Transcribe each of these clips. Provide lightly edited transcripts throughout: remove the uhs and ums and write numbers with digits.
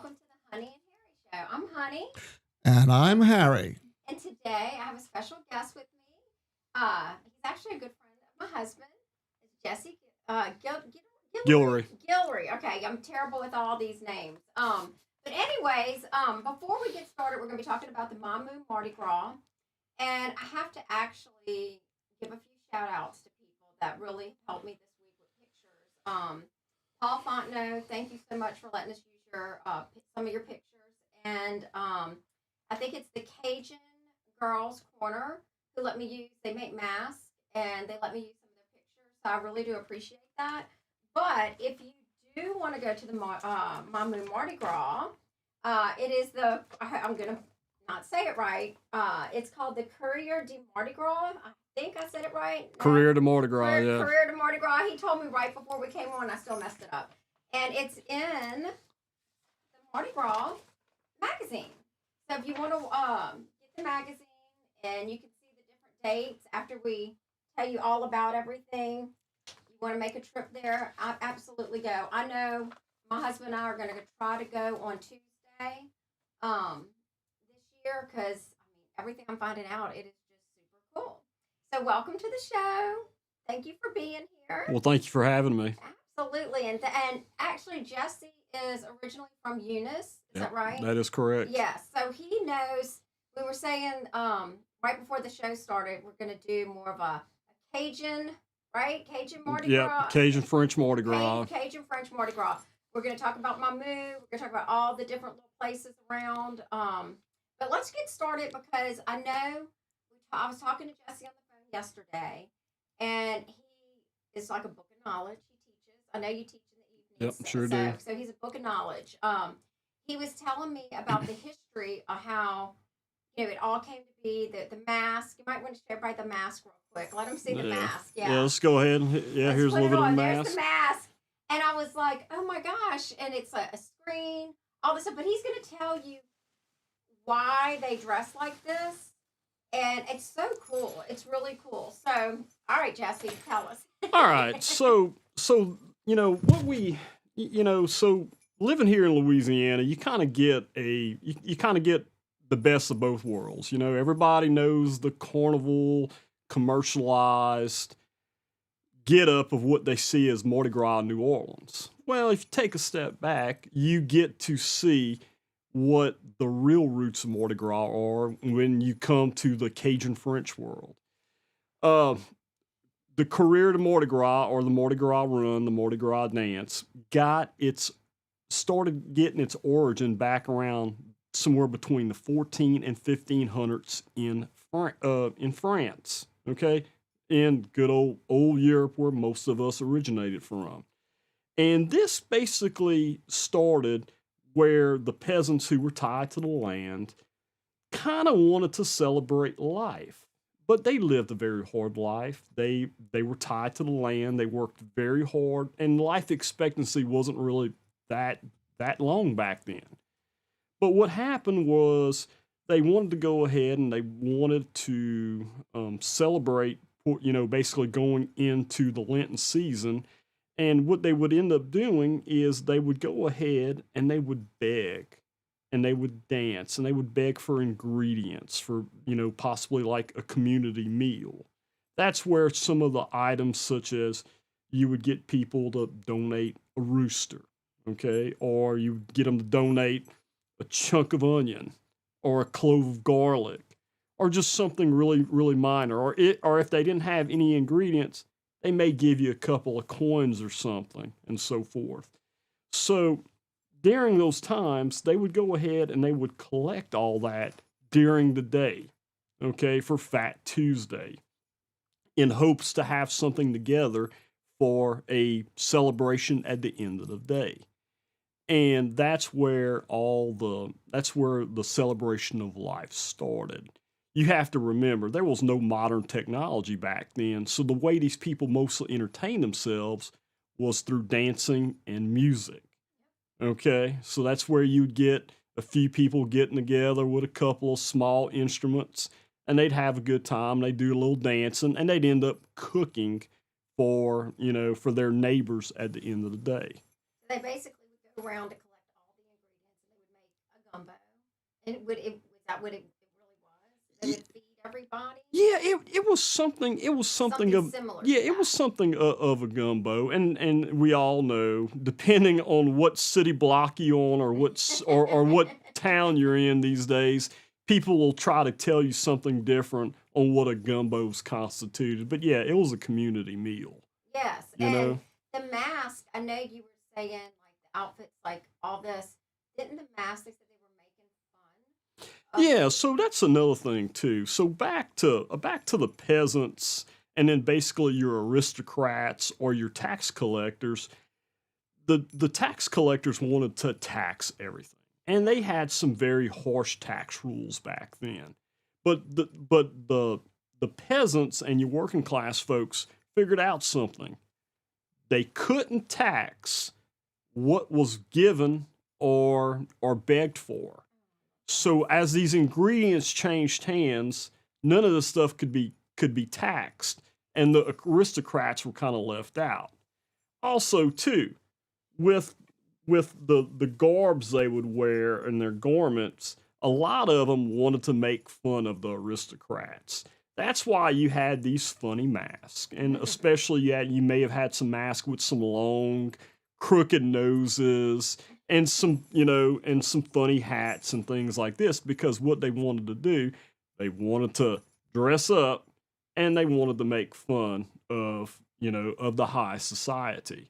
welcome to the Honey and Harry Show. I'm Honey, And I'm Harry. and today I have a special guest with me. He's actually a good friend of my husband. It's Jesse Guillory. Guillory. Okay, I'm terrible with all these names. But anyways, before we get started, we're going to be talking about the Mamou Mardi Gras, and I have to actually give a few shout outs to people that really helped me this week with pictures. Paul Fontenot, thank you so much for letting us use your some of your pictures. And I think it's the Cajun Girls Corner who let me use. They make masks and they let me use some of their pictures. So I really do appreciate that. But if you do want to go to the Mamou Mardi Gras, it is I'm gonna not say it right. It's called the Courir de Mardi Gras. I think I said it right. Courir de Mardi Gras, yeah. Courir de Mardi Gras. He told me right before we came on. I still messed it up. And it's in the Mardi Gras magazine. So if you want to get the magazine and you can see the different dates after we tell you all about everything, you want to make a trip there, I absolutely go. I know my husband and I are going to try to go on Tuesday this year because everything I'm finding out, it is just super cool. So welcome to the show. Thank you for being here. Well, thank you for having me. Absolutely. And actually, Jesse is originally from Eunice. Is that right? That is correct. Yes. So he knows. We were saying right before the show started, we're going to do more of a Cajun, right? Cajun Mardi Gras. Yeah, Cajun French Mardi Gras. Cajun French Mardi Gras. We're going to talk about Mamou. We're going to talk about all the different little places around. But let's get started because I know I was talking to Jesse on the phone yesterday, and he is like a book of knowledge. He teaches. I know you teach in the evenings. Yep, sure do. So he's a book of knowledge. He was telling me about the history of how it all came to be. The mask. You might want to show everybody the mask real quick. Let them see the mask. Yeah. Yeah, let's go ahead. Yeah, here's a little bit of the mask. There's the mask. And I was like, oh my gosh. And it's a screen, all this stuff. But he's going to tell you why they dress like this. And it's so cool. It's really cool. So, all right, Jesse, tell us. All right. So what we, so living here in Louisiana, you kind of get you kind of get the best of both worlds. Everybody knows the carnival commercialized get up of what they see as Mardi Gras in New Orleans. Well, if you take a step back, you get to see what the real roots of Mardi Gras are when you come to the Cajun French world. The Courir de Mardi Gras, or the Mardi Gras Run, the Mardi Gras dance, started getting its origin back around somewhere between the 14 and 1500s in France. Okay, in good old Europe, where most of us originated from, and this basically started where the peasants who were tied to the land kind of wanted to celebrate life. But they lived a very hard life. They were tied to the land. They worked very hard, and life expectancy wasn't really that long back then. But what happened was they wanted to go ahead and they wanted to celebrate, basically going into the Lenten season. And what they would end up doing is they would go ahead and they would beg and they would dance and they would beg for ingredients for, possibly like a community meal. That's where some of the items, such as you would get people to donate a rooster, okay? Or you get them to donate a chunk of onion or a clove of garlic or just something really, really minor. Or if they didn't have any ingredients, they may give you a couple of coins or something, and so forth. So during those times, they would go ahead and they would collect all that during the day, okay, for Fat Tuesday, in hopes to have something together for a celebration at the end of the day. And that's where the celebration of life started. You have to remember, there was no modern technology back then, so the way these people mostly entertained themselves was through dancing and music. Okay, so that's where you'd get a few people getting together with a couple of small instruments, and they'd have a good time. They'd do a little dancing, and they'd end up cooking for their neighbors at the end of the day. They basically would go around to collect all the ingredients, and they Was that what it really was? That Y- it feed everybody? Yeah, it was something. It was something Something of similar yeah, to it was that. something of a gumbo, and we all know, depending on what city block you on or or what town you're in these days, people will try to tell you something different on what a gumbo's constituted. But yeah, it was a community meal. Yes, You and know. the mask. I know you were saying like the outfits, like all this. Didn't the mask? They said they were making fun of Yeah, the. so that's another thing too. So back to the peasants and then basically your aristocrats or your tax collectors. The tax collectors wanted to tax everything. And they had some very harsh tax rules back then. But the peasants and your working class folks figured out something. They couldn't tax what was given or begged for. So as these ingredients changed hands, none of this stuff could be taxed, and the aristocrats were kind of left out. Also, too, with the garbs they would wear and their garments, a lot of them wanted to make fun of the aristocrats. That's why you had these funny masks, and especially you may have had some masks with some long, crooked noses and some funny hats and things like this because what they wanted to do, they wanted to dress up and they wanted to make fun of the high society.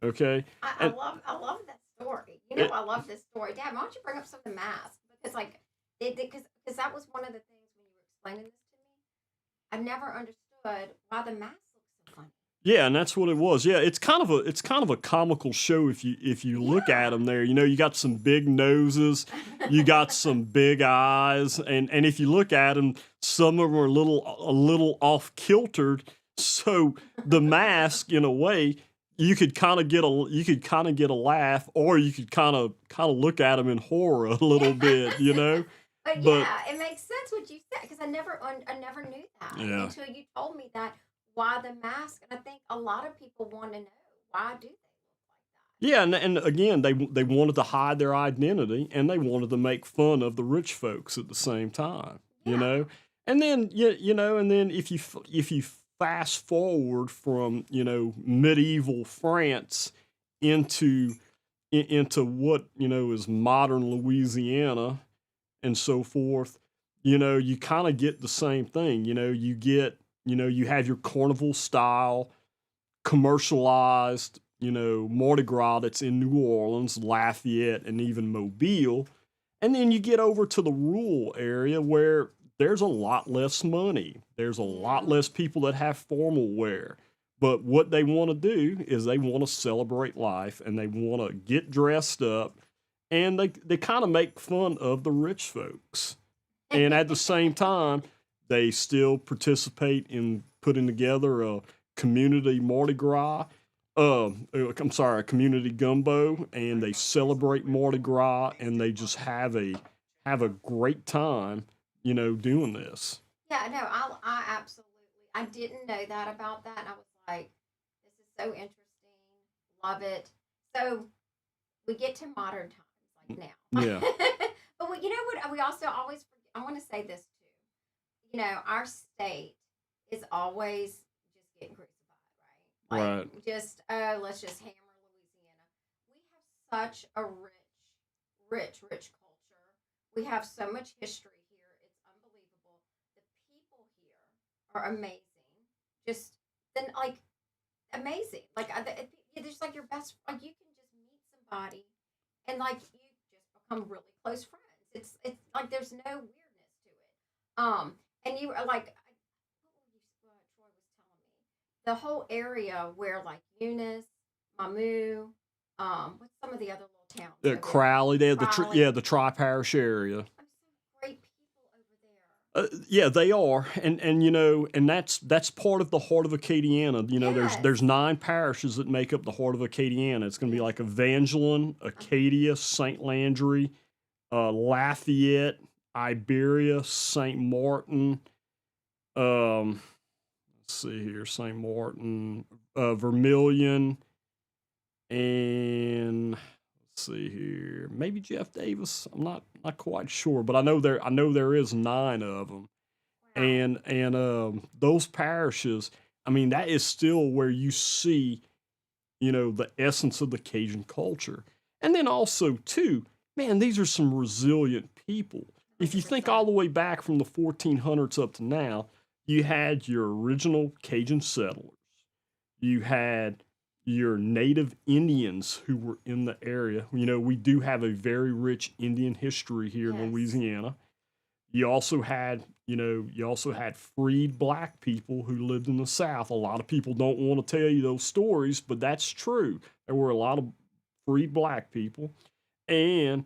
Okay, and I love that story. You know, it, I love this story. Dad, why don't you bring up some of the masks? Because like because that was one of the things when you were explaining this to me. I never understood why the mask looks so Yeah, and that's what it was. Yeah, it's kind of a comical show if you look at funny. them there. You know, you got some big noses, you got Yeah. some big eyes, and if you look at them, some of them are a little off kiltered. So the mask, in a way, you could kind of get a laugh, or you could kind of look at them in horror a little bit. You Yes. know, But but yeah, it makes sense what you said because I never knew that yeah. until you told me that why the mask, and I think a lot of people want to know why do they look Yeah, and again, they wanted to hide their identity, and they wanted to make fun of the rich folks at the same time, like you that. know. And then and then if you fast forward from medieval France into into what is modern Louisiana and so forth, you kind of get the same thing. You have your carnival style commercialized, Mardi Gras that's in New Orleans, Lafayette, and even Mobile. And then you get over to the rural area where there's a lot less money. There's a lot Yeah. less people that have formal wear. But what they want to do is they want to celebrate life and they want to get dressed up and they kind of make fun of the rich folks. And at the same time, they still participate in putting together a community Mardi Gras. I'm sorry, a community gumbo, and they celebrate Mardi Gras, and they just have a great time, doing this. Yeah, no, I absolutely, I didn't know that about that. And I was like, this is so interesting. Love it. So we get to modern times like now. Yeah, But you know what? We also always forget, I want to say this too. You know, our state is always just getting crucified, right? right. Like, just, oh, let's just hammer Louisiana. We have such a rich culture. We have so much history here. It's unbelievable. The people here are amazing. Just, then, like, amazing. Like, there's like your best, like, you can just meet somebody and, like, you just become really close friends. It's like there's no weirdness to it. And you are like, Troy was telling me the whole area where like Eunice, Mamou, what's some of the other little towns over there? Crowley, they have Crowley. the tri parish area. I'm some great people over there. Yeah, they are, and that's part of the heart of Acadiana. There's Yes. 9 parishes that make up the heart of Acadiana. It's going to be like Evangeline, Acadia, Saint Landry, Lafayette, Iberia, Saint Martin. Let's see here, Saint Martin, Vermilion, and let's let's see here, maybe Jeff Davis. I'm not quite sure, but I know there is 9 of them, Wow. and those parishes. I mean, that is still where you see, the essence of the Cajun culture. And then also, too, man, these are some resilient people. If you think 100%. all the way back from the 1400s up to now, you had your original Cajun settlers. You had your native Indians who were in the area. We do have a very rich Indian history here in Yes. Louisiana. You also had freed black people who lived in the South. A lot of people don't want to tell you those stories, but that's true. There were a lot of freed black people. And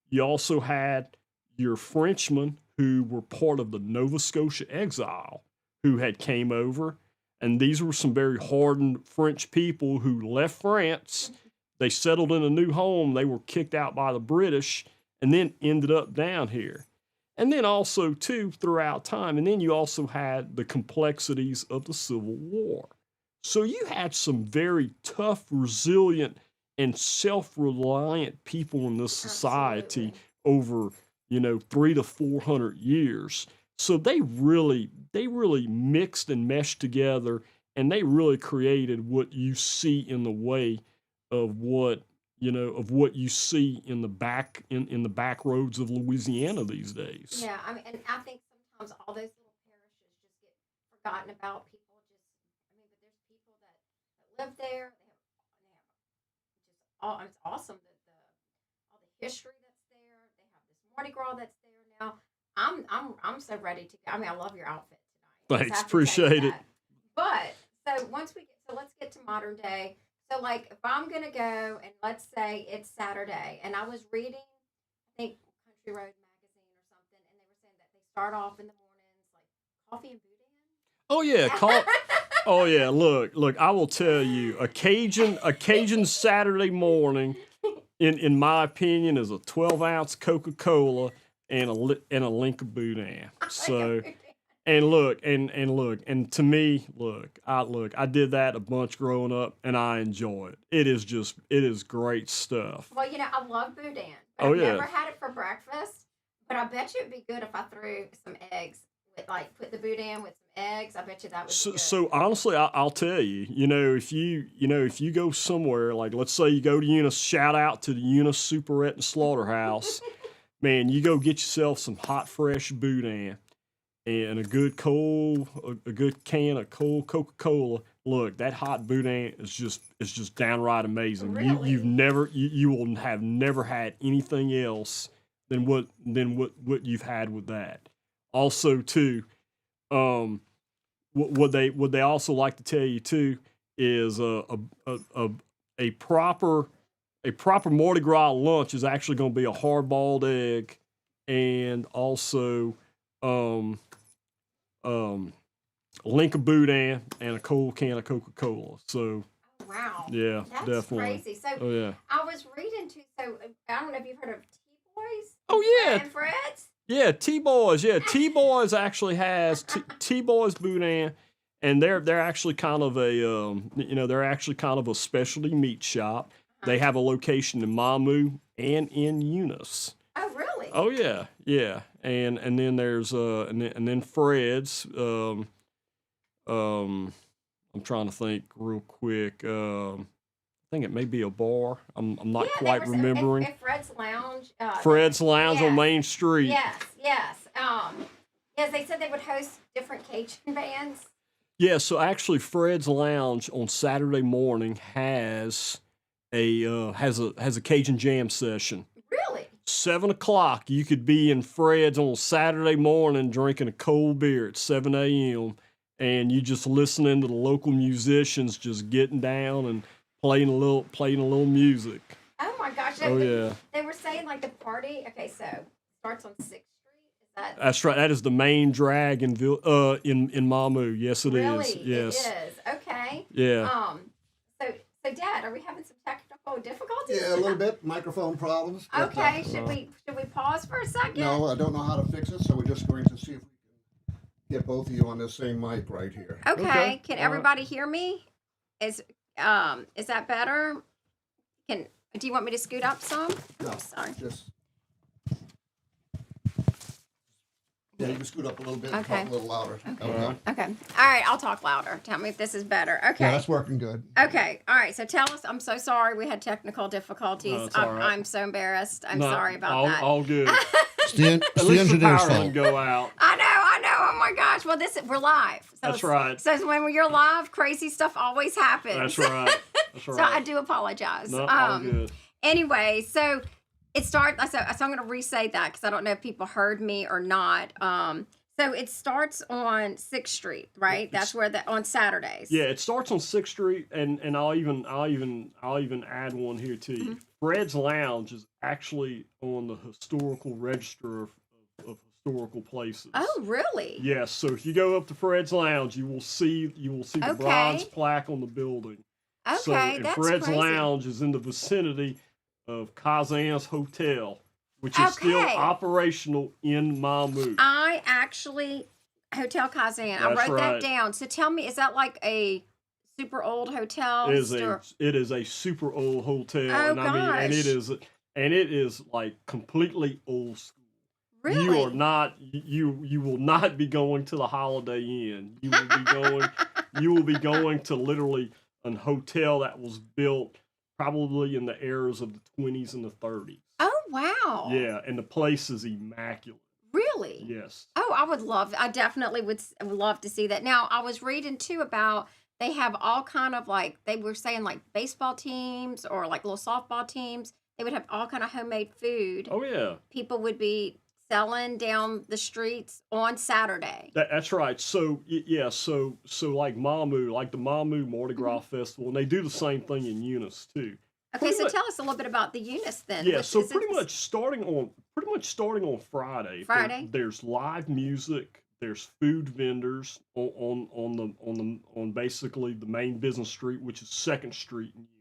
you also had your Frenchmen who were part of the Nova Scotia exile who had came over. And these were some very hardened French people who left France. They settled in a new home. They were kicked out by the British and then ended up down here. And then also, too, throughout time, and then you also had the complexities of the Civil War. So you had some very tough, resilient, and self-reliant people in this society over, 300 to 400 years. So they really mixed and meshed together, and they really created what you see in the way of what you see in the back roads of Louisiana these days. Yeah, I mean, and I think sometimes all those little parishes just get forgotten about. People just, I mean, but there's people that live there. They have it's awesome that all the history that's there. They have this Mardi Gras that's there now. I'm so ready to go. I mean, I love your outfit tonight. Thanks, appreciate it. But let's get to modern day. So, like, if I'm gonna go and let's say it's Saturday, and I was reading, I think Country Road magazine or something, and they were saying that they start off in the mornings like coffee and boudin. Oh yeah, oh yeah. Look. I will tell you, a Cajun Saturday morning, in my opinion, is a 12-ounce Coca-Cola and a link of boudin. So. And to me, I did that a bunch growing up, and I enjoy it. It is great stuff. Well, I love boudin. Oh, I've yeah. never had it for breakfast, but I bet you it'd be good if I threw some eggs put the boudin with some eggs. I bet you that would be good. So honestly, I'll tell you, if you go somewhere, like let's say you go to Eunice, shout out to the Eunice Superette and Slaughterhouse, man, you go get yourself some hot, fresh boudin. And a good can of cold Coca-Cola. Look, that hot boudin is just downright amazing. Really? You will have never had anything else than what you've had with that. Also, too, what they also like to tell you too is a proper Mardi Gras lunch is actually going to be a hard-boiled egg, and also link of boudin and a cold can of Coca-Cola. So, wow. Yeah, That's definitely. crazy. So, Oh yeah. I was reading too. So, I don't know if you've heard of T-Boys. Oh yeah. And Fred's. Yeah, T-Boys. Yeah, T-Boys actually has T-Boys boudin, and they're actually kind of a specialty meat shop. They have a location in Mamou and in Eunice. Oh, really? Oh yeah. And then there's and then Fred's. I'm trying to think real quick. I think it may be a bar. I'm not quite remembering. At Fred's Lounge. Fred's Lounge on yes. Main Street. Yes. Yes, they said they would host different Cajun bands. Yeah, so actually Fred's Lounge on Saturday morning has a Cajun jam session. Really? 7 o'clock, you could be in Fred's on Saturday morning drinking a cold beer at 7 a.m. and you just listening to the local musicians just getting down and playing a little music. Oh my gosh! Oh yeah. They were saying like the party. Okay, so starts on 6th Street. Is that? That's right. That is the main drag in Mamou. Yes, it is. Yes. It is. Okay. Yeah. So Dad, are we having some technical difficulties? Yeah, a little bit. Microphone problems. but, Okay. Should we pause for a second? No, I don't know how to fix it, so we're just going to see if we can get both of you on the same mic right here. Okay. Can All everybody hear me? Is that better? Do you want me to scoot up some? No, Oh, sorry. just. Yeah, you can scoot up a little bit and Okay. talk a little louder. Okay. Okay. Okay. All right, I'll talk louder. Tell me if this is better. Okay. Yeah, that's working good. Okay. All right. So tell us. I'm so sorry we had technical difficulties. No, it's all right. I'm so embarrassed. I'm No, sorry about that. All good. It's the At least the engineer's power fault. didn't go out. I know. Oh my gosh. Well, we're live. So That's right. So when you're live, crazy stuff always happens. That's right. That's right. So I do apologize. No, all good. Anyway, so it starts. So I'm going to re-say that because I don't know if people heard me or not. So it starts on 6th Street, right? That's where on Saturdays. Yeah, it starts on 6th Street, and I'll even add one here to you. Fred's Lounge is actually on the historical register of historical places. Oh, really? Yes. So if you go up to Fred's Lounge, you will see the bronze plaque on the building. Okay, So, and that's Fred's crazy. Lounge is in the vicinity of Kazan's Hotel, which is still Okay. operational in Mamou. I actually Hotel Kazan. I That's wrote that right. down. So tell me, is that like a super old hotel? It is a super old hotel, Oh, and I mean, gosh. and it is like completely old school. Really? You are not you will not be going to the Holiday Inn. You will be going to literally a hotel that was built probably in the eras of the 20s and the 30s. Oh, wow. Yeah, and the place is immaculate. Really? Yes. Oh, I definitely would love to see that. Now, I was reading too about they have all kind of like, they were saying like baseball teams or like little softball teams. They would have all kind of homemade food. Oh yeah. People would be selling down the streets on Saturday. That's right. So yeah, so like Mamou, like the Mamou Mardi Gras Festival, and they do the same thing in Eunice too. Okay, so tell us a little bit about the Eunice then. Yeah, Which so is pretty much starting on Friday. Friday? There's live music. There's food vendors on basically the main business street, which is 2nd Street in Eunice.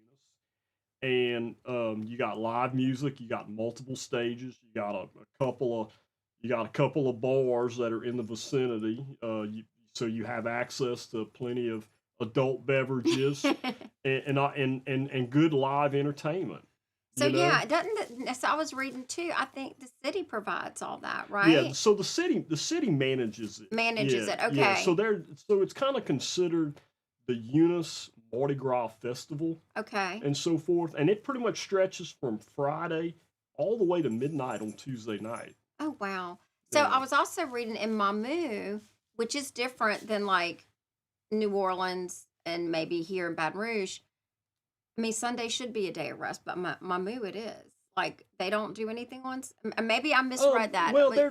And you got live music. You got multiple stages. You got a couple of bars that are in the vicinity. So you have access to plenty of adult beverages and good live entertainment. So you know? yeah, so I was reading too. I think the city provides all that, right? Yeah, so the city manages it. Manages it. Okay. Yeah, so it's kind of considered the Eunice Mardi Gras Festival Okay. and so forth, and it pretty much stretches from Friday all the way to midnight on Tuesday night. Oh wow. So Yeah. I was also reading in Mamou, which is different than like New Orleans and maybe here in Baton Rouge. I mean, Sunday should be a day of rest, but Mamou it is. Like they don't do anything maybe I misread that. Well, Like, they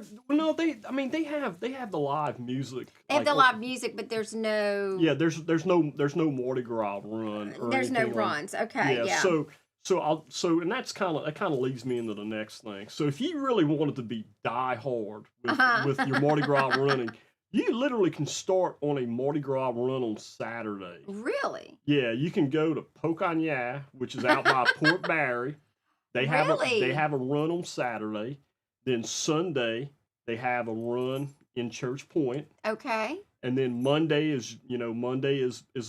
have the live music. they have like, the live music, but there's no there's no Mardi Gras run. Or there's no anything like- runs. Okay, yeah. And that kind of leads me into the next thing. So if you really wanted to be die hard with your Mardi Gras running, you literally can start on a Mardi Gras run on Saturday. Really? Yeah, you can go to Pocagna, which is out by Port Barry. They have Really? a run on Saturday. Then Sunday they have a run in Church Point. Okay. And then Monday is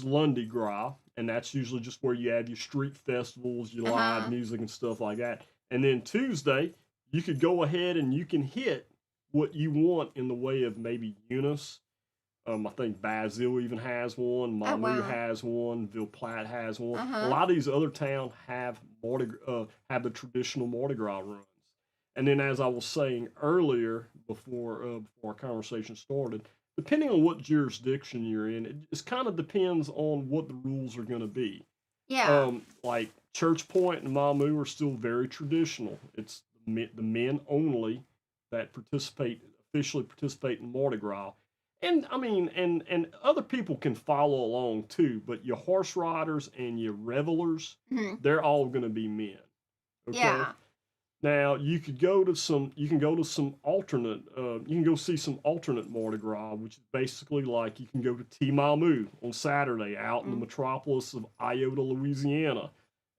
Lundi Gras, and that's usually just where you have your street festivals, your live music and stuff like that. And then Tuesday, you could go ahead and you can hit what you want in the way of maybe Eunice. I think Basile even has one. Mamou wow. has one. Ville Platte has one. Uh-huh. A lot of these other towns have the traditional Mardi Gras runs. And then, as I was saying earlier, before our conversation started, depending on what jurisdiction you're in, it just kind of depends on what the rules are going to be. Yeah. Like Church Point and Mamou are still very traditional. It's the men only that officially participate in Mardi Gras. And I mean, and other people can follow along too, but your horse riders and your revelers, Mhm. they're all going to be men. Okay. Yeah. Now you can go some alternate. You can go see some alternate Mardi Gras, which is basically like you can go to T Mamou on Saturday out in the metropolis of Iota, Louisiana,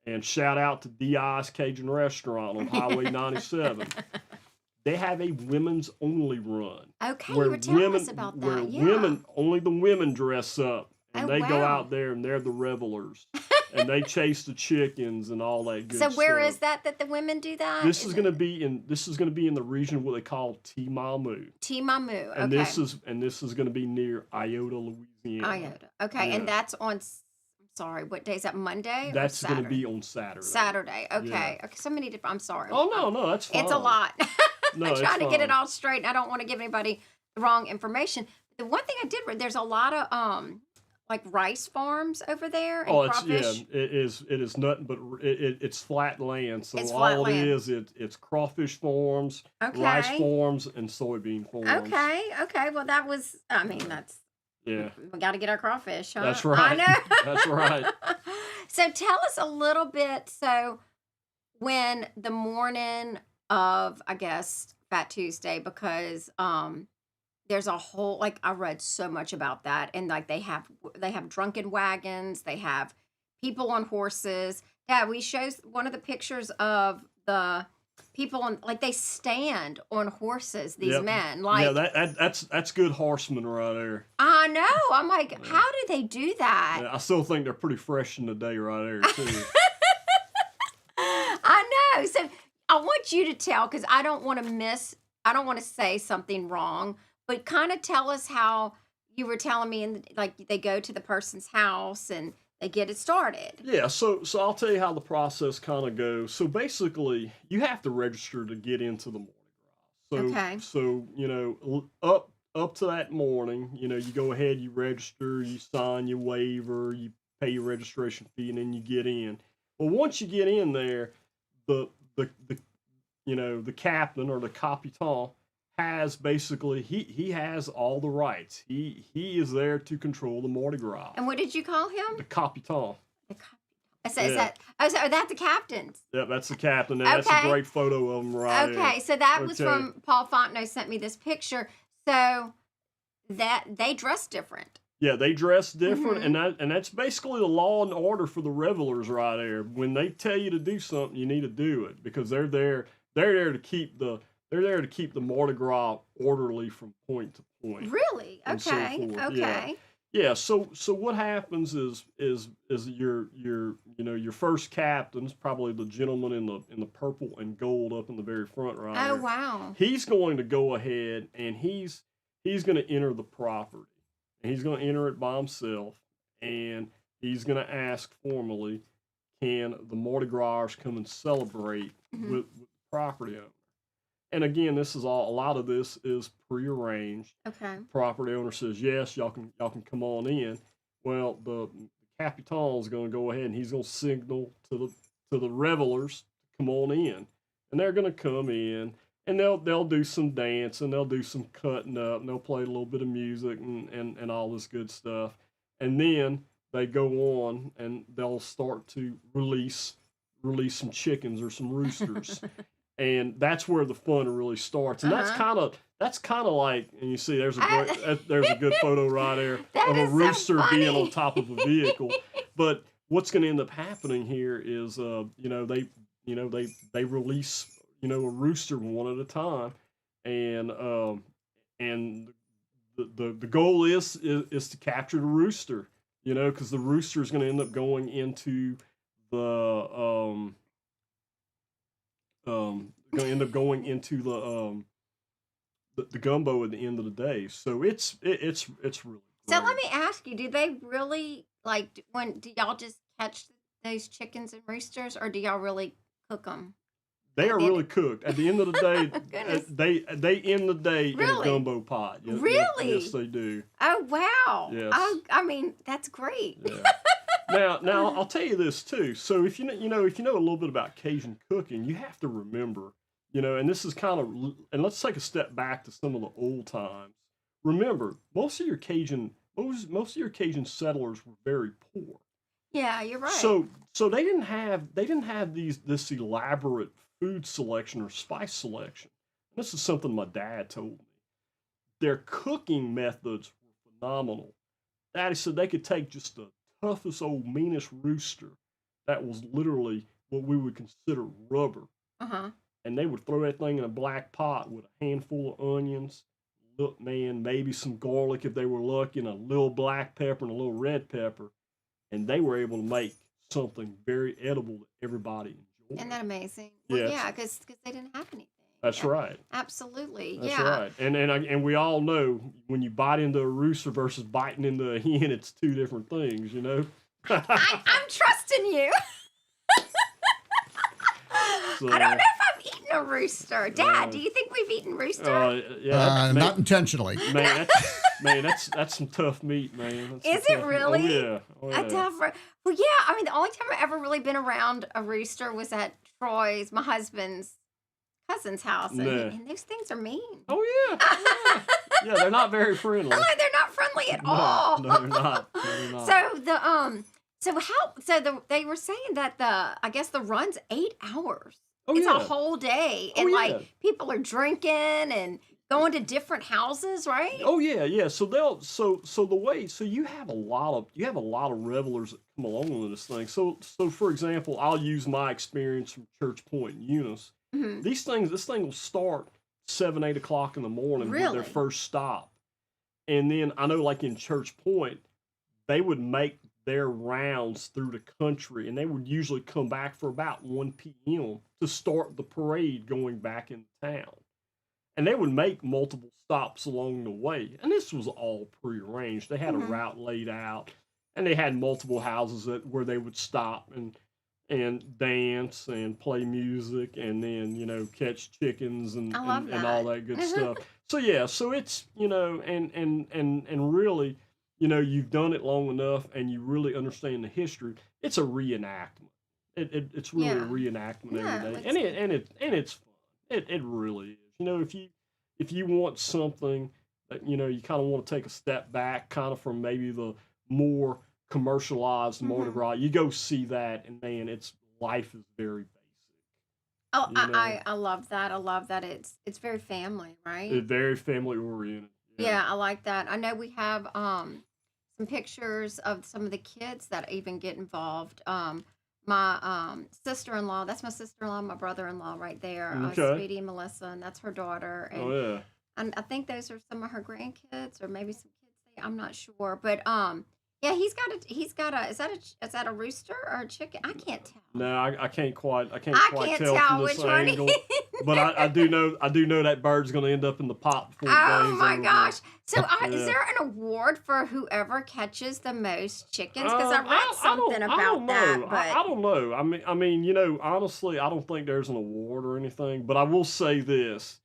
and shout out to DI's Cajun Restaurant on Highway 97. They have a women's only run. Okay, you were telling us about that. Yeah. Only the women dress up, and Oh, they go wow. out there and they're the revelers. and they chase the chickens and all that good So stuff. where is that the women do that? This is going to be in the region what they call Mamou. Mamou. Okay. And this is going to be near Iota, Louisiana. Iota. Okay, Yeah. and that's on. I'm sorry, what day is that? Monday. That's or going to Saturday? be on Saturday. Saturday. Okay. Yeah. Okay. So many different. I'm sorry. Oh no, that's fine. It's a lot. No, I'm it's trying to get it fine. all straight, and I don't want to give anybody the wrong information. The one thing I did read, there's a lot of like rice farms over there and Oh, it's crawfish. It is nothing but it's flat land. So It's all flat it land. is, it's crawfish farms, Okay. rice farms, and soybean farms. Okay. Okay. Well, that was. I mean, that's. Yeah, We got to get our crawfish, huh? that's right. I know. That's right. So tell us a little bit. So when the morning of, I guess, Fat Tuesday, because there's a whole, like, I read so much about that, and like they have drunken wagons, they have people on horses. Yeah, we show one of the pictures of the people on, like, they stand on horses. These Yep. men, like, Yeah, that's good horsemen right there. I know. I'm like, Yeah. how do they do that? Yeah, I still think they're pretty fresh in the day right there too. I know. So I want you to tell, because I don't want to say something wrong, but kind of tell us how you were telling me, and like they go to the person's house and they get it started. Yeah, so I'll tell you how the process kind of goes. So basically, you have to register to get into the Mardi Gras. So Okay. so up to that morning, you go ahead, you register, you sign your waiver, you pay your registration fee, and then you get in. Well, once you get in there, the the captain or the capitan has basically he has all the rights. He is there to control the Mardi Gras. And what did you call him? The capitan. The is Yeah. that? Oh, so that's the captain's. Yep, that's the captain. And that's a Okay. great photo of him right there. Okay, so that was Okay. from Paul Fontenot sent me this picture. So that they dress different. Yeah, they dress different, Mhm. and that's basically the law and order for the revelers right there. When they tell you to do something, you need to do it because they're there to keep the Mardi Gras orderly from point to point. Really? And so Okay. forth, Okay. yeah. Yeah, so what happens is your first captain is probably the gentleman in the purple and gold up in the very front right Oh there. wow. He's going to go ahead and he's going to enter the property. And he's going to enter it by himself, and he's going to ask formally, can the Mardi Gras come and celebrate Mhm. with the property owner? And again, a lot of this is prearranged. Okay. Property owner says yes, y'all can come on in. Well, the capitan is going to go ahead and he's going to signal to the revelers to come on in, and they're going to come in and they'll do some dancing, they'll do some cutting up, and they'll play a little bit of music and all this good stuff, and then they go on and they'll start to release some chickens or some roosters. And that's where the fun really starts, and that's Uh-huh. kind of like, and you see, there's a good photo right there That of a is so rooster being funny. on top of a vehicle. But what's going to end up happening here is, they release a rooster one at a time, and the goal is to capture the rooster, because the rooster is going to end up going into the the gumbo at the end of the day. So it's really So great. let me ask you, do they really do y'all just catch those chickens and roosters, or do y'all really cook them? They are Did really it? cooked. At the end of the day, Goodness. they end the day in a Really? gumbo pot. Really? Yes, they do. Oh wow. Yes. Oh, I mean, that's great. Yeah. Now I'll tell you this too. So if you know a little bit about Cajun cooking, you have to remember, and this is and let's take a step back to some of the old times. Remember, most of your Cajun settlers were very poor. Yeah, you're right. So they didn't have this elaborate food selection or spice selection. This is something my dad told me. Their cooking methods were phenomenal. Daddy said they could take just the toughest old meanest rooster that was literally what we would consider rubber, Uh-huh. and they would throw that thing in a black pot with a handful of onions, maybe some garlic if they were lucky, and a little black pepper and a little red pepper, and they were able to make something very edible that everybody enjoys. Isn't that amazing? Well, Yeah, yeah, because they didn't have anything. that's right. Absolutely. That's Yeah. right. And we all know when you bite into a rooster versus biting into a hen, it's two different things, you know? I'm trusting you. So, I don't know if I've eaten a rooster. Dad, do you think we've eaten rooster? yeah, Not intentionally. That's some tough meat, man. That's Is some it tough- really? Oh, yeah. Oh, yeah. Well, yeah. I mean, the only time I've ever really been around a rooster was at Troy's, my husband's cousin's house, and, Yeah. and those things are mean. Oh, yeah. Oh, yeah. Yeah, they're not very friendly. Oh, they're not friendly at No, all. no, they're not. No, they're not. They were saying that I guess the run's 8 hours. Oh, It's yeah. a whole day, Oh, and yeah. like people are drinking and going to different houses, right? Oh yeah, yeah. So you have a lot of revelers that come along with this thing. So for example, I'll use my experience from Church Point and Eunice. Mhm. This thing will start 7, 8 o'clock in the morning with Really? their first stop, and then I know like in Church Point, they would make their rounds through the country, and they would usually come back for about 1 p.m. to start the parade going back in town. And they would make multiple stops along the way. And this was all prearranged. They had a Mhm. route laid out, and they had multiple houses where they would stop and dance and play music and then, catch chickens and I love and all that. that good stuff. So yeah, so it's, and really, you've done it long enough and you really understand the history. It's a reenactment. It's really a Yeah. reenactment Yeah, every day. it's- And it's fun. It really is. If you want something that you kind of want to take a step back, kind of from maybe the more commercialized Mardi Mhm. Gras, you go see that, and man, life is very basic. Oh, You know? I love that. I love that it's very family, right? It's very family oriented. Yeah, I like that. I know we have some pictures of some of the kids that even get involved. My sister-in-law, that's my sister-in-law, my brother-in-law right there, Okay. Speedy and Melissa, and that's her daughter. And Oh yeah. I think those are some of her grandkids, or maybe some kids. I'm not sure, but yeah, he's got a. Is that a rooster or a chicken? I can't tell. No, I can't quite. I can't I quite can't tell tell from this which one. angle. But I do know that bird's going to end up in the pot before the Oh day's my over. gosh! So Yeah. is there an award for whoever catches the most chickens? Because I read I something don't about know. that, but I don't know. I mean, honestly, I don't think there's an award or anything. But I will say this: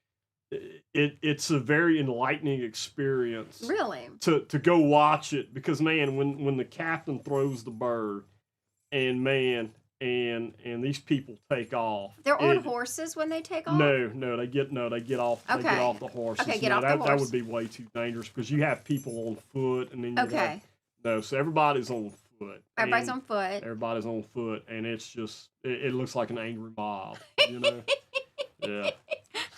it's a very enlightening experience really, to go watch it, because man, when the captain throws the bird, and man, and these people take off. they're on it- horses when they take off. No, they get off. They Okay. get off the horses. Okay, get No, off the that horse. would be way too dangerous, because you have people on foot, and then you Okay. have, no. So everybody's on foot. Everybody's and on foot. Everybody's on foot, and it's just it looks like an angry mob. Yeah.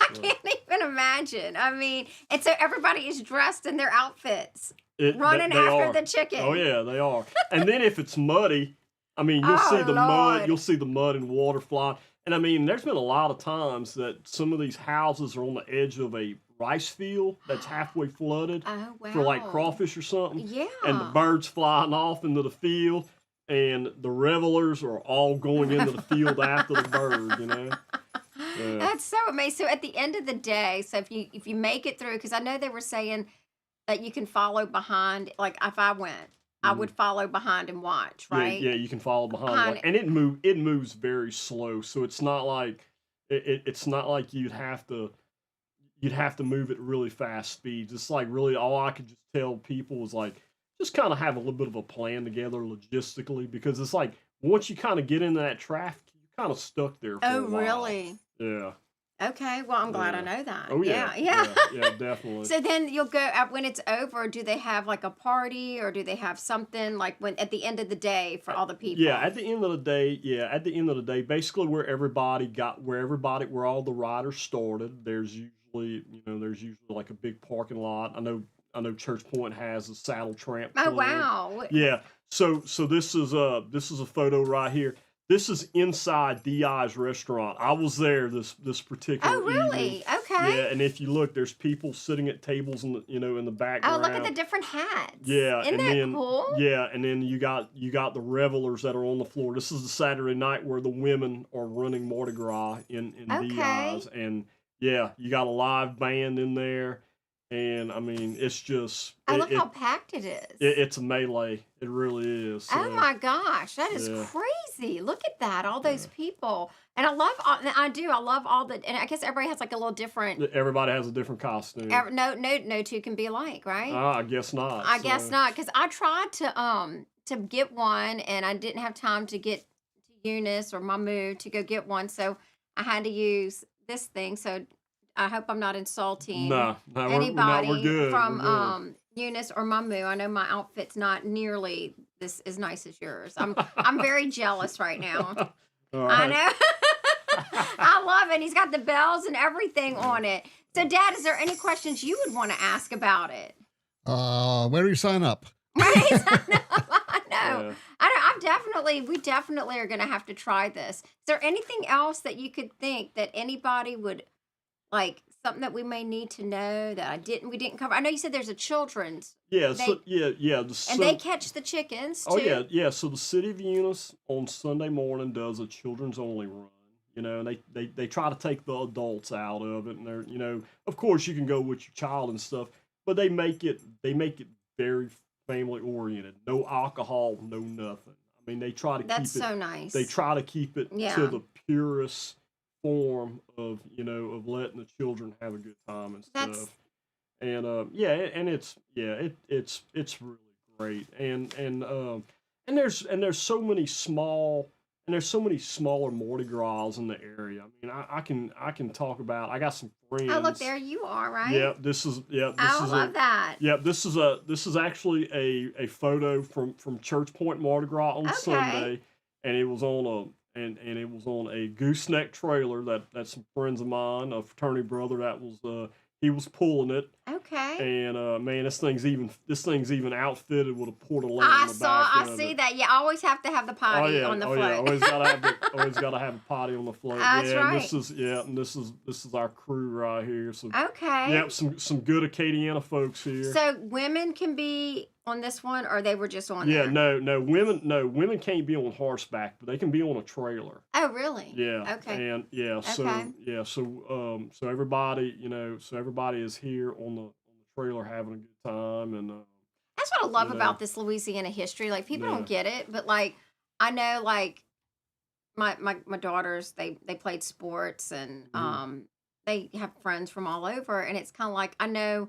I can't even imagine. I mean, and so everybody is dressed in their outfits, running They after are. the chicken. Oh yeah, they are. And then if it's muddy, I mean, you'll Oh, see the mud. Lord. You'll see the mud and water flying. And I mean, there's been a lot of times that some of these houses are on the edge of a rice field that's halfway flooded Oh wow! for like crawfish or something. Yeah. And the birds flying off into the field, and the revelers are all going into the field after the bird. Yeah. That's so amazing. So at the end of the day, so if you make it through, because I know they were saying that you can follow behind. Like if I went, I would follow behind and watch. Right? Yeah, you can follow behind, Behind and it moves very slow, so it's not like it's not like you'd have to move at really fast speeds. It's like really all I could just tell people was like just kind of have a little bit of a plan together logistically, because it's like once you kind of get into that traffic, you're kind of stuck there for Oh a while. really? Yeah. Okay. Well, I'm glad I Yeah. know that. Oh yeah. Yeah. Yeah, definitely. So then you'll go when it's over. Do they have like a party, or do they have something like when at the end of the day for all the people? Yeah, at the end of the day, basically where all the riders started, there's usually like a big parking lot. I know Church Point has a saddle tramp Oh club. wow. Yeah. So this is a photo right here. This is inside DI's restaurant. I was there this particular Oh really? evening. Okay. Okay. Yeah, and if you look, there's people sitting at tables in the in the Oh, background. look at the different hats. Yeah, Isn't and that then cool? yeah, and then you got the revelers that are on the floor. This is the Saturday night where the women are running Mardi Gras in Okay. VI's, and yeah, you got a live band in there, and I mean it's just Oh, look how packed it is. it's a melee. It really is. Oh So, my gosh, that is yeah, crazy. Look at that, all those yeah. people. And I love all, I love all the, and I guess everybody has like a little different, Everybody has a different costume. no two can be alike, right? I guess not. I guess So, not, because I tried to get one and I didn't have time to get to Eunice or Mamou to go get one, so I had to use this thing. So I hope I'm not insulting no, we're anybody good. from We're good. Eunice or Mamou. I know my outfit's not nearly this as nice as yours. I'm very jealous right now. All I right. know. I love it. He's got the bells and everything on it. So, Dad, is there any questions you would want to ask about it? Where do you sign up? Right? I know. Yeah. We definitely are going to have to try this. Is there anything else that you could think that anybody would like, something that we may need to know that we didn't cover? I know you said there's a children's. Yeah, They, yeah. and they catch the chickens Oh too. yeah. So the city of Eunice on Sunday morning does a children's only run. And they try to take the adults out of it, and they're of course you can go with your child and stuff, but they make it very family oriented. No alcohol, no nothing. I mean, they try to That's keep it. so nice. They try to keep it Yeah. to the purest form of of letting the children have a good time and That's stuff. And and it's it's really great. And there's so many smaller Mardi Gras in the area. I mean, I can talk about. I got some friends. Oh, look, there you are, right? Yep, this is I love that. Yep, this is actually a photo from Church Point Mardi Gras on Okay. Sunday, and it was on it was on a gooseneck trailer that some friends of mine, a fraternity brother, that was he was pulling it, Okay. and man, this thing's even outfitted with a portalette on the back I of see it. that. You always have to have the potty on the Oh yeah, float. always gotta have a potty on the float. That's yeah, right. And this is our crew right here. So Okay. yep, some good Acadiana folks here. So women can be on this one, or they were just on Yeah, there? no, women can't be on horseback, but they can be on a trailer. Oh, really? Yeah, Okay. and yeah, Okay. so everybody, so everybody is here on the trailer having a good time, and That's what I love you know, about this Louisiana history. Like, people yeah, don't get it, but like, I know, like, my daughters, they played sports, and hmm they have friends from all over, and it's kind of like, I know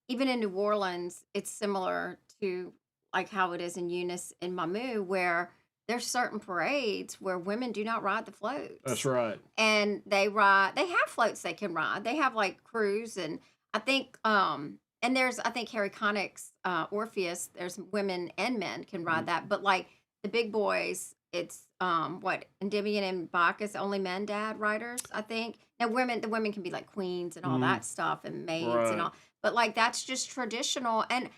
even in New Orleans, it's similar to like how it is in Eunice and Mamou, where there's certain parades where women do not ride the that's floats, right. and they have floats they can ride. They have like crews, and I think and there's, I think, Harry Connick's Orpheus, there's women and men can ride Mhm. that, but like the big boys, it's what, Endymion and Bacchus, only men, Dad, riders, I think. Now the women can be like queens and all Mhm. that stuff, and maids and Right. all, but like that's just traditional. And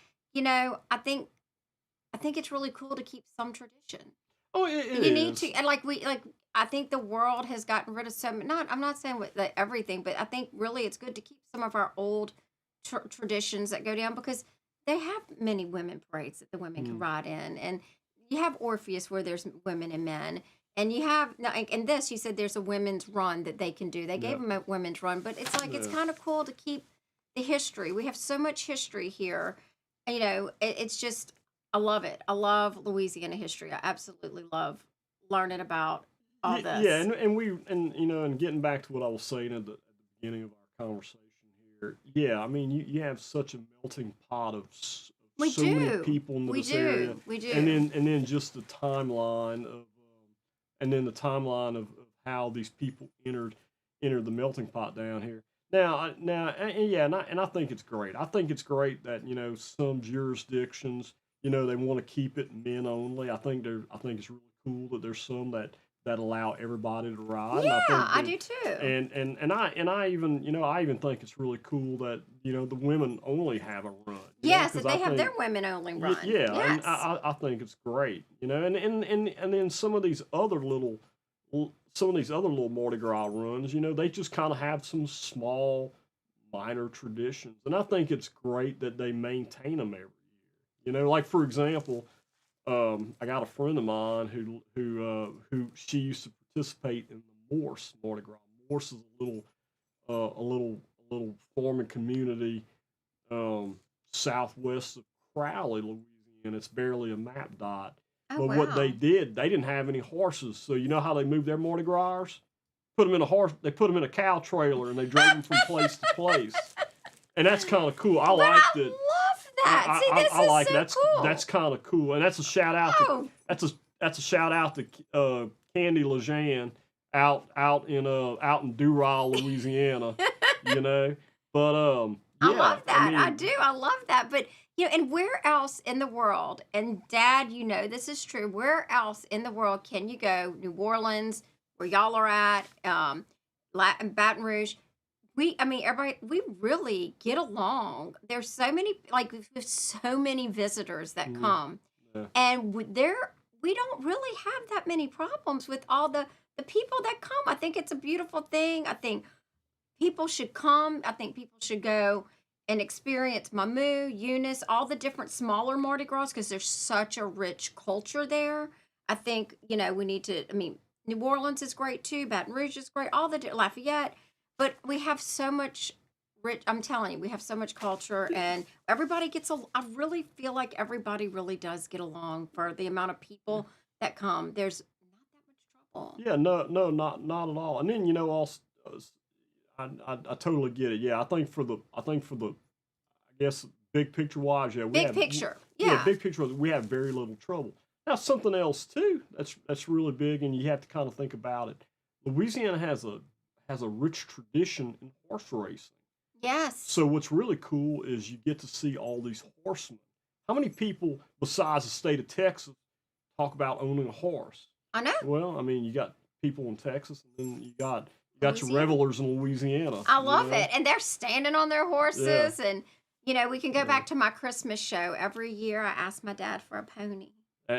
I think it's really cool to keep some tradition. Oh, it You need to, is. and like I think the world has gotten rid of some. Not, I'm not saying with like everything, but I think really it's good to keep some of our old traditions that go down, because they have many women parades that the women can Mm, ride in, and you have Orpheus where there's women and men, and you have no, and this, you said there's a women's run that they can do. They gave yep. them a women's run, but it's like it's Yeah. kind of cool to keep the history. We have so much history here. It's just, I love it. I love Louisiana history. I absolutely love learning about all Yeah, this. and getting back to what I was saying at the beginning of our conversation here. Yeah, I mean, you have such a melting pot of We so many do. people in We this area, do. We and do. then just the timeline of how these people entered the melting pot down here. Now, and yeah, and I think it's great. I think it's great that some jurisdictions, they want to keep it men only. I think it's really cool that there's some that allow everybody to ride, and I Yeah, think I that do too. and I even I even think it's really cool that the women only have a run, Yes, because that I they have think their women only run. yeah, and Yes. I think it's great, and then some of these other little some of these other little Mardi Gras runs, they just kind of have some small, minor traditions, and I think it's great that they maintain them every year. Like for example, I got a friend of mine who she used to participate in the Morse Mardi Gras. Morse is a little farming community southwest of Crowley, Louisiana. It's barely a map dot. Oh, But what they wow. did, they didn't have any horses. So you know how they moved their Mardi Gras? Put them in a horse. They put them in a cow trailer and they drove them from place to place. And that's kind of cool. I But I liked it. love I, that. See, I, this I is like it. so That's cool. kind of cool. And that's a shout out to Oh, that's a shout out to Candy Lejean out in Dural, Louisiana. You know, but I yeah. love I that. I mean, do. I love that. But and where else in the world? And Dad, this is true. Where else in the world can you go? New Orleans, where y'all are at, Baton Rouge. Everybody. We really get along. There's so many, like we have so many visitors that mhm, come, yeah. and we don't really have that many problems with all the people that come. I think it's a beautiful thing. I think people should come. I think people should go and experience Mamou, Eunice, all the different smaller Mardi Gras because there's such a rich culture there. I think, we need to, New Orleans is great too. Baton Rouge is great. Lafayette. But we have so much I'm telling you, we have so much culture and everybody I really feel like everybody really does get along for the amount of people that come. There's not that much trouble. Yeah, no, no, not at all. And then also, I totally get it. Yeah, I guess big picture wise, yeah, Big picture. yeah, Yeah. big picture we have very little trouble. Now something else too that's really big, and you have to kind of think about it. Louisiana has a rich tradition in horse racing. Yes. So what's really cool is you get to see all these horsemen. How many people besides the state of Texas talk about owning a horse? I know. Well, you got people in Texas, and then you got your Louisiana. revelers in Louisiana. I love it. And they're standing on their Yeah, horses. And, we can go yeah. back to my Christmas show. Every year I ask my dad for a pony.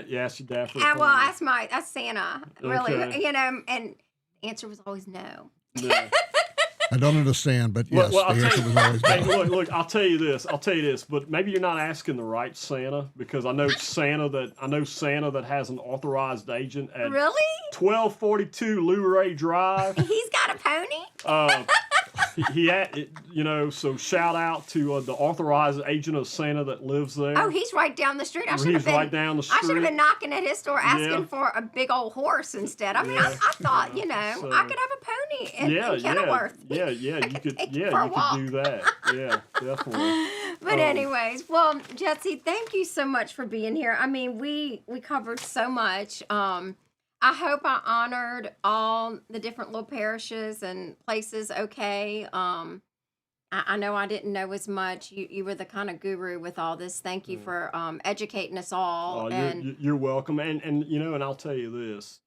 You asked your dad for a Well, pony. that's Santa, really. Okay. And the answer was always no. Yeah. I don't understand, but yes, Well, I'll the tell answer you. was always Hey, no. look. I'll tell you this. But maybe you're not asking the right Santa because I know Santa that has an authorized agent at Really? 1242 Luray Drive. He's got a pony? Uh, he had, so shout out to the authorized agent of Santa that lives there. Oh, he's right down the street. He's right down the I should have street. been knocking at his door asking Yeah. for a big old horse instead. I Yeah, I thought, yeah. So I could have a pony in Kenilworth. yeah. I You could could, take yeah, it for a you walk. could do that. Yeah, definitely. But Um, anyways, well, Jesse, thank you so much for being here. We covered so much. I hope I honored all the different little parishes and places okay. I know I didn't know as much. You were the kind of guru with all this. Thank you Yeah. for educating us all. Oh, And you're welcome, and I'll tell you this.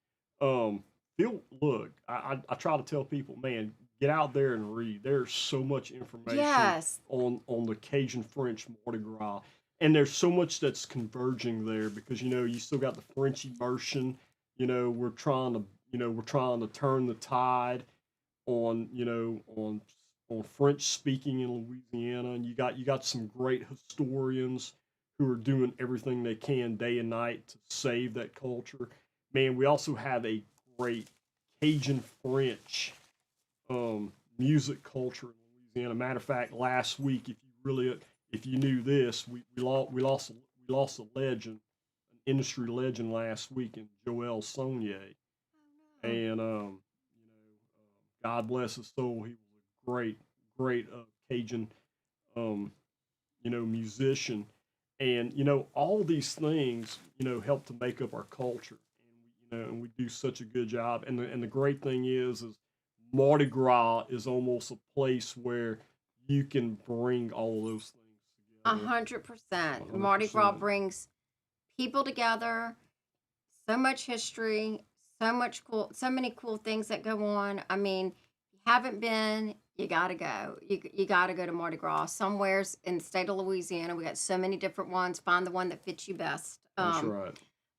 Look, I try to tell people, man, get out there and read. There's so much information yes, on the Cajun French Mardi Gras, and there's so much that's converging there because you still got the French immersion. We're trying to turn the tide on French speaking in Louisiana, and you got some great historians who are doing everything they can day and night to save that culture. Man, we also have a great Cajun French music culture in Louisiana. Matter of fact, last week, if you knew this, we lost a legend, an industry legend last week in Joel Saunier, and God bless his soul, he was a great Cajun um, musician, and all these things help to make up our culture, and we do such a good job. And the great thing is Mardi Gras is almost a place where you can bring all of those things together. 100%. Mardi Gras 100%. brings people together. So much history. So many cool things that go on. If you haven't been, you gotta go. You gotta go to Mardi Gras somewheres in the state of Louisiana. We got so many different ones. Find the one that fits you best. That's right.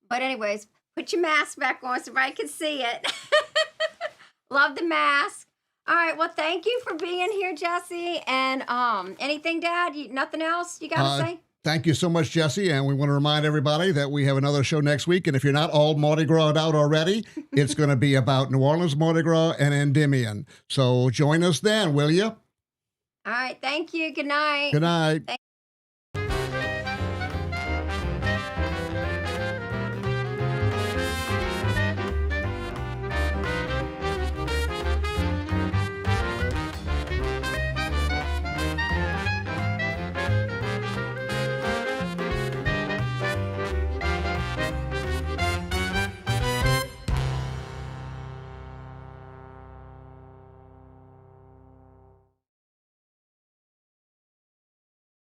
But anyways, put your mask back on so everybody can see it. Love the mask. All right. Well, thank you for being here, Jesse. And anything, Dad? Nothing else you got to say? Thank you so much, Jesse. And we want to remind everybody that we have another show next week. And if you're not all Mardi Gras out already, it's going to be about New Orleans Mardi Gras and Endymion. So join us then, will you? All right. Thank you. Good night. Good night.